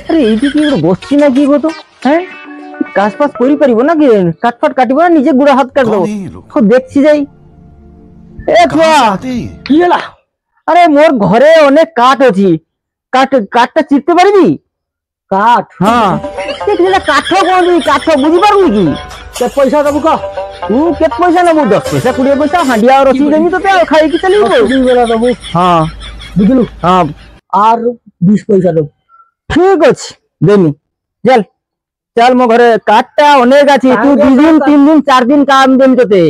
আরে এইটি কি বসছি না কি গো তো? হ্যাঁ, কাজ ফাজ করি পারিব না কি? কাটফাট কাটিব না, নিজে গুড়া হাত কাটবো। দেখছি যাই। কি হলা? আরে মোর ঘরে অনেক কাঠ আছে, কাঠটা চিরতে পারবি? কাঠ? হ্যাঁ, কাঠ কোন কাঠ বুঝি পারবি কি? কেত পয়সা দেবো ক? কেত পয়সা নেবো? 10 পয়সা 20 পয়সা হাঁডিয়া রসি দেবি তোতে, খাই কি চালিব? 2 বেলা দেবো। হ্যাঁ বুঝলু। হ্যাঁ, আর 20 পয়সা দেবো। ঠিক আছে দেনি। চল চল, মো ঘরে কাঠটা অনেক আছে, তুই 2 দিন 3 দিন 4 দিন কাম দেবি তোতে।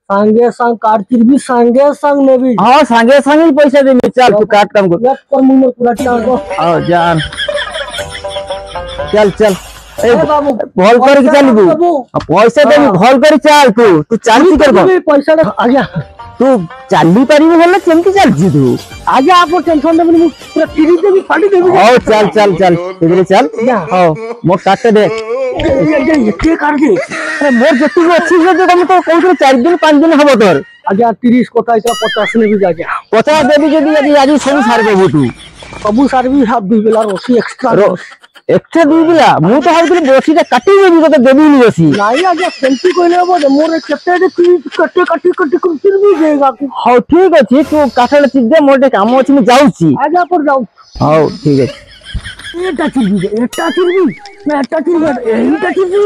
संगे संग काट चिरबी, संगे संग नेबी। हां, संगे संग ही पैसा देबी। चल तू काट काम कर। एक कर मुंह पूरा चार को। आओ जान, चल चल। ए बाबू भल कर के चलबू, पैसा देबी भल कर चल। तू चाली कर पैसा आ गया। तू चाली पारिबो बोल केमती चलजी तू? आगे आप टेंशन देबी, पूरा टीवी देबी, फाड़ी देबी। आओ चल चल चल, इधर चल। हां, मो काटते दे। ये काट दे। अरे मोर जति अच्छी से तो तुम तो कहू 4 दिन 5 दिन हबो तोर। आगे 30 कोता 50 ने भी जा गया। 50 देबी जदी आज सब सार देबो तू। सबु सार भी 2 बेला रोसी एक्स्ट्रा। एक्स्ट्रा 2 बेला मु तो हाउतली रोसीटा काटी देबी तो देबी नि रोसी। नाही आगे सेंटी कोइले हबो मोर केते दे कटे काटी कुछ भी देगा। हां ठीक अछि, तू काठला चिप दे, मोर काम अछि, मैं जाउची। आगे पर जाऊ। हां ठीक है। एटा चिरबी, एटा चिरबी ना, एटा चिरबी, एटा चिरबी।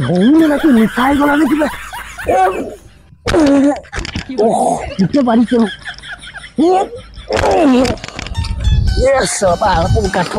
होने ना कि मिठाई गला में किबे। कितने बारी चलो। ये सब आ काटो।